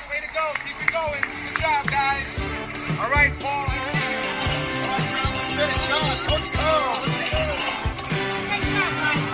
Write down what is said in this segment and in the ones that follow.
Way to go. Keep it going. Good job, guys. All right, Paul. I see you. All right, Charlie. Finish, Sean. Coach Cole. Great job, guys.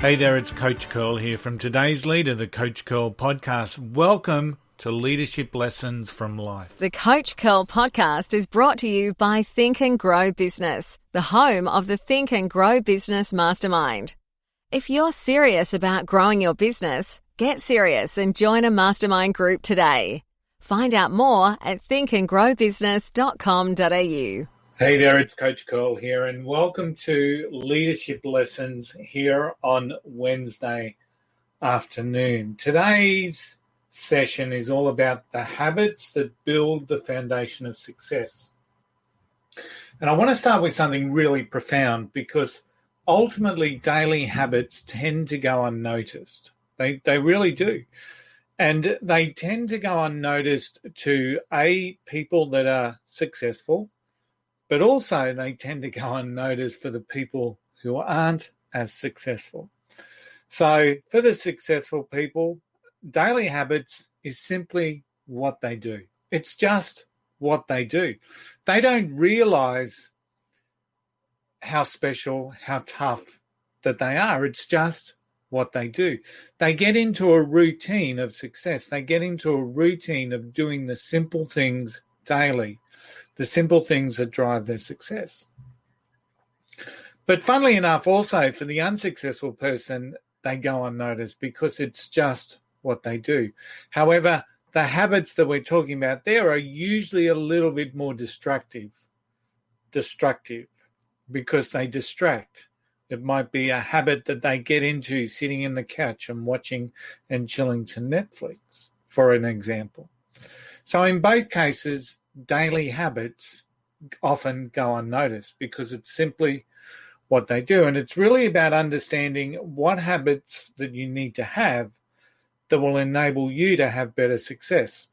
Hey there, it's Coach Curl here from Today's Leader, the Coach Curl podcast. Welcome to Leadership Lessons from Life. The Coach Curl podcast is brought to you by Think and Grow Business, the home of the Think and Grow Business Mastermind. If you're serious about growing your business, get serious and join a mastermind group today. Find out more at thinkandgrowbusiness.com.au. Hey there, it's Coach Curl here, and welcome to Leadership Lessons here on Wednesday afternoon. Today's session is all about the habits that build the foundation of success. And I want to start with something really profound, because ultimately daily habits tend to go unnoticed. They really do. And they tend to go unnoticed to people that are successful, but also they tend to go unnoticed for the people who aren't as successful. So for the successful people, daily habits is simply what they do. It's just what they do. They don't realize how special, how tough that they are. It's just what they do. They get into a routine of success. They get into a routine of doing the simple things daily, the simple things that drive their success. But funnily enough, also for the unsuccessful person, they go unnoticed because it's just what they do. However, the habits that we're talking about there are usually a little bit more destructive because they distract. It might be a habit that they get into sitting in the couch and watching and chilling to Netflix, for an example. So in both cases, daily habits often go unnoticed because it's simply what they do. And it's really about understanding what habits that you need to have that will enable you to have better success.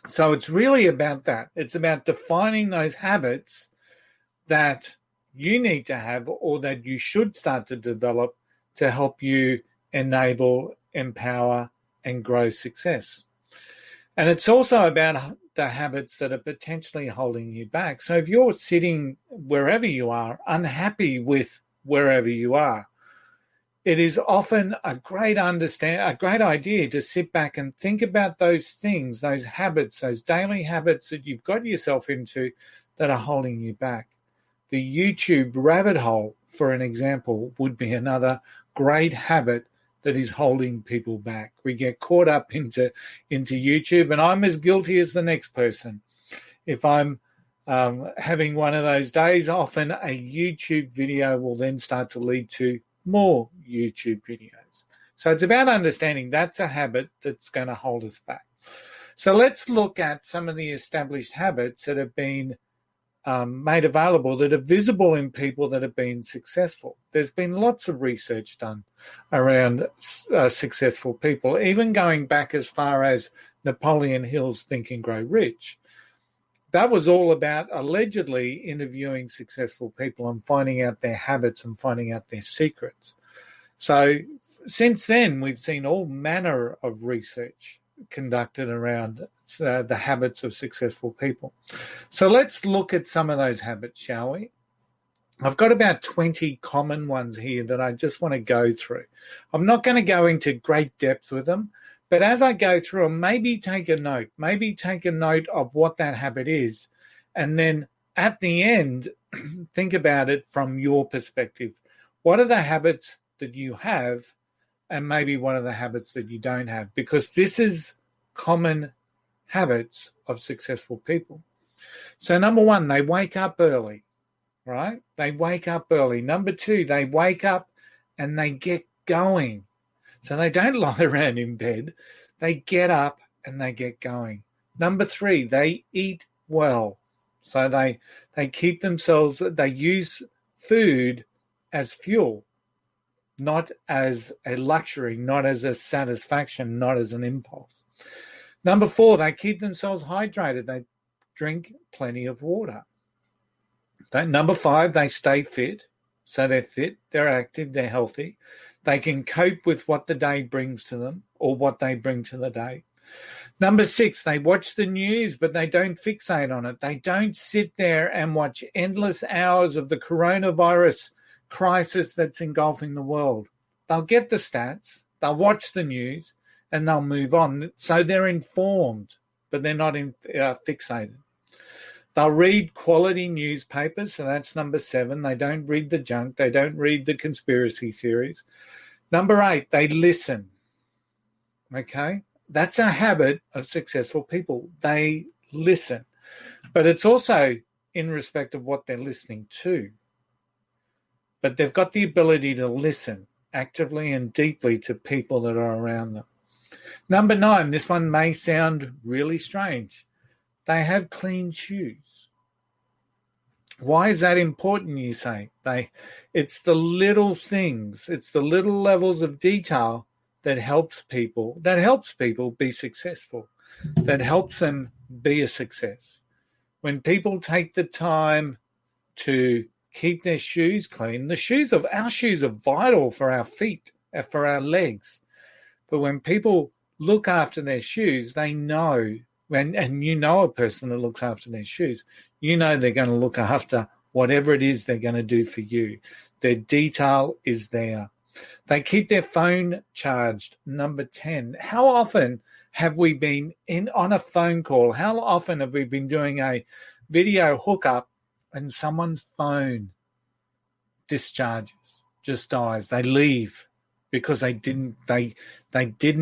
So it's really about that. It's about defining those habits that you need to have or that you should start to develop to help you enable, empower, and grow success. And it's also about the habits that are potentially holding you back. So if you're sitting wherever you are, unhappy with wherever you are, it is often a great idea to sit back and think about those things, those habits, those daily habits that you've got yourself into that are holding you back. The YouTube rabbit hole, for an example, would be another great habit that is holding people back. We get caught up into YouTube, and I'm as guilty as the next person. If I'm having one of those days, often a YouTube video will then start to lead to more YouTube videos. So it's about understanding that's a habit that's going to hold us back. So let's look at some of the established habits that have been made available, that are visible in people that have been successful. There's been lots of research done around successful people, even going back as far as Napoleon Hill's Think and Grow Rich. That was all about allegedly interviewing successful people and finding out their habits and finding out their secrets. So since then, we've seen all manner of research conducted around the habits of successful people. So let's look at some of those habits, shall we? I've got about 20 common ones here that I just want to go through. I'm not going to go into great depth with them, but as I go through them, maybe take a note of what that habit is. And then at the end, think about it from your perspective. What are the habits that you have? And maybe what are the habits that you don't have? Because this is common habits of successful people. So number one, they wake up early, right? They wake up early. Number two, they wake up and they get going. So they don't lie around in bed. They get up and they get going. Number three, they eat well. So they keep themselves, they use food as fuel, not as a luxury, not as a satisfaction, not as an impulse. Number four, they keep themselves hydrated. They drink plenty of water. Number 5, they stay fit. So they're fit, they're active, they're healthy. They can cope with what the day brings to them or what they bring to the day. Number 6, they watch the news, but they don't fixate on it. They don't sit there and watch endless hours of the coronavirus crisis that's engulfing the world. They'll get the stats, they'll watch the news, and they'll move on. So they're informed, but they're not fixated. They'll read quality newspapers, so that's number 7. They don't read the junk. They don't read the conspiracy theories. Number 8, they listen. Okay? That's a habit of successful people. They listen. But it's also in respect of what they're listening to. But they've got the ability to listen actively and deeply to people that are around them. Number 9, this one may sound really strange. They have clean shoes. Why is that important, you say? It's the little things, it's the little levels of detail that helps people be successful, that helps them be a success. When people take the time to keep their shoes clean, our shoes are vital for our feet, for our legs. But when people look after their shoes, they know, and you know a person that looks after their shoes, you know they're going to look after whatever it is they're going to do for you. Their detail is there. They keep their phone charged. Number 10, how often have we been on a phone call? How often have we been doing a video hookup and someone's phone discharges, just dies? They leave because they didn't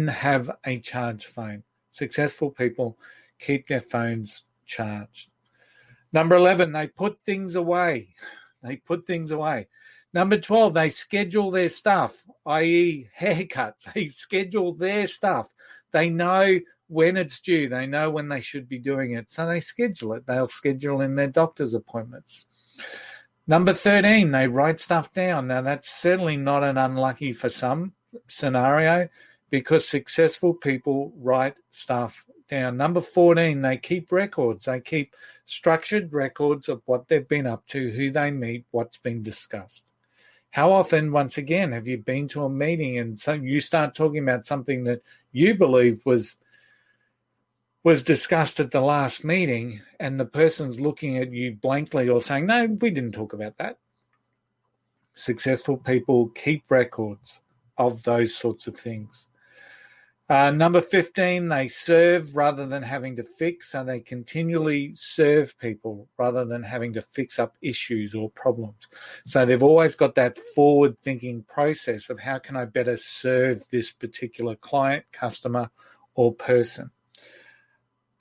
have a charged phone. Successful people keep their phones charged. Number 11, they put things away. Number 12, they schedule their stuff, i.e. haircuts. They schedule their stuff. They know when it's due. They know when they should be doing it. So they schedule it. They'll schedule in their doctor's appointments. Number 13, they write stuff down. Now, that's certainly not an unlucky for some scenario because successful people write stuff down. Number 14, they keep records. They keep structured records of what they've been up to, who they meet, what's been discussed. How often, once again, have you been to a meeting and so you start talking about something that you believe was discussed at the last meeting and the person's looking at you blankly or saying, no, we didn't talk about that. Successful people keep records of those sorts of things. Number 15, they serve rather than having to fix. So they continually serve people rather than having to fix up issues or problems. So they've always got that forward-thinking process of how can I better serve this particular client, customer, or person.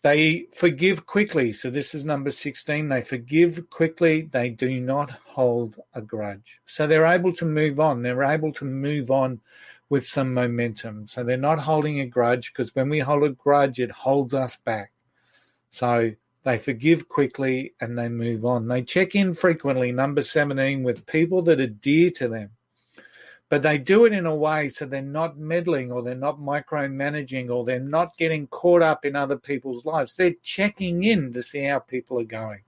They forgive quickly. So this is number 16. They forgive quickly. They do not hold a grudge. So they're able to move on. They're able to move on with some momentum. So they're not holding a grudge because when we hold a grudge, it holds us back. So they forgive quickly and they move on. They check in frequently, number 17, with people that are dear to them. But they do it in a way so they're not meddling or they're not micromanaging or they're not getting caught up in other people's lives. They're checking in to see how people are going,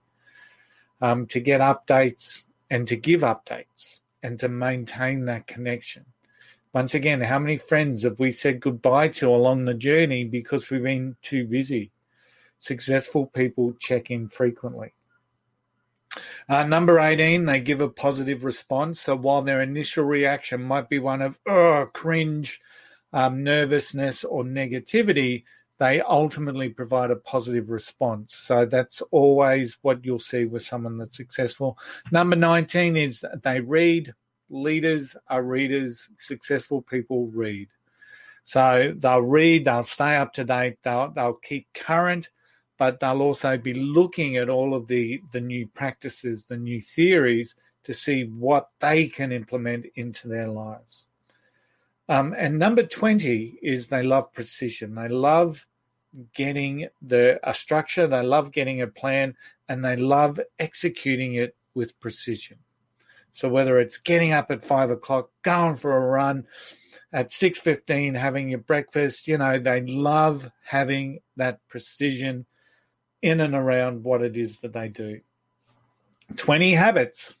to get updates and to give updates and to maintain that connection. Once again, how many friends have we said goodbye to along the journey because we've been too busy? Successful people check in frequently. Number 18, they give a positive response. So while their initial reaction might be one of cringe, nervousness, or negativity, they ultimately provide a positive response. So that's always what you'll see with someone that's successful. Number 19 is they read. Leaders are readers. Successful people read. So they'll read, they'll stay up to date, they'll keep current, but they'll also be looking at all of the new practices, the new theories to see what they can implement into their lives. And number 20 is they love precision. They love getting a structure, they love getting a plan, and they love executing it with precision. So whether it's getting up at 5 o'clock, going for a run, at 6:15 having your breakfast, they love having that precision in and around what it is that they do. 20 habits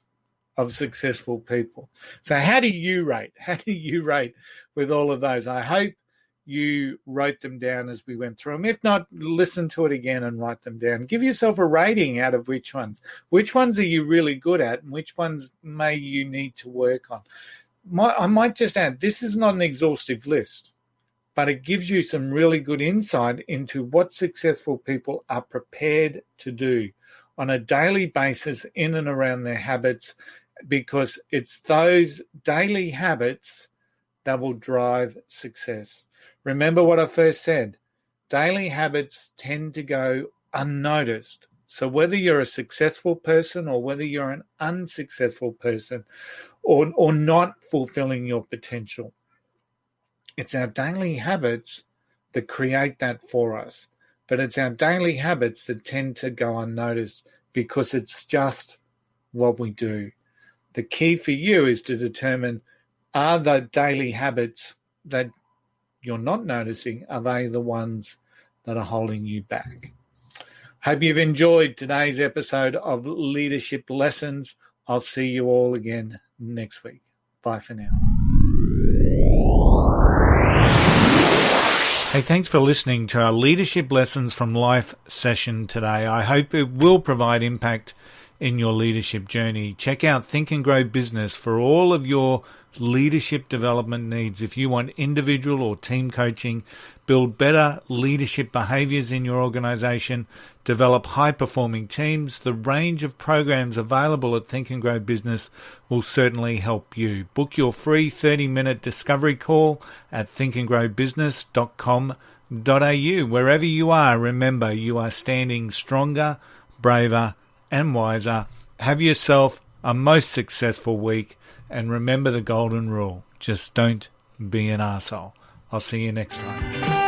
of successful people. So how do you rate? How do you rate with all of those? I hope you wrote them down as we went through them. If not, listen to it again and write them down. Give yourself a rating out of which ones. Which ones are you really good at and which ones may you need to work on? I might just add, this is not an exhaustive list, but it gives you some really good insight into what successful people are prepared to do on a daily basis in and around their habits, because it's those daily habits that will drive success. Remember what I first said, daily habits tend to go unnoticed. So whether you're a successful person or whether you're an unsuccessful person or not fulfilling your potential, it's our daily habits that create that for us. But it's our daily habits that tend to go unnoticed because it's just what we do. The key for you is to determine, are the daily habits that you're not noticing, are they the ones that are holding you back? Hope you've enjoyed today's episode of Leadership Lessons. I'll see you all again next week. Bye for now. Hey, thanks for listening to our Leadership Lessons from Life session today. I hope it will provide impact in your leadership journey. Check out Think and Grow Business for all of your leadership development needs. If you want individual or team coaching, build better leadership behaviors in your organization, develop high-performing teams, the range of programs available at Think and Grow Business will certainly help you. Book your free 30-minute discovery call at thinkandgrowbusiness.com.au. Wherever you are, remember you are standing stronger, braver, and wiser. Have yourself a most successful week, and remember the golden rule: just don't be an arsehole. I'll see you next time.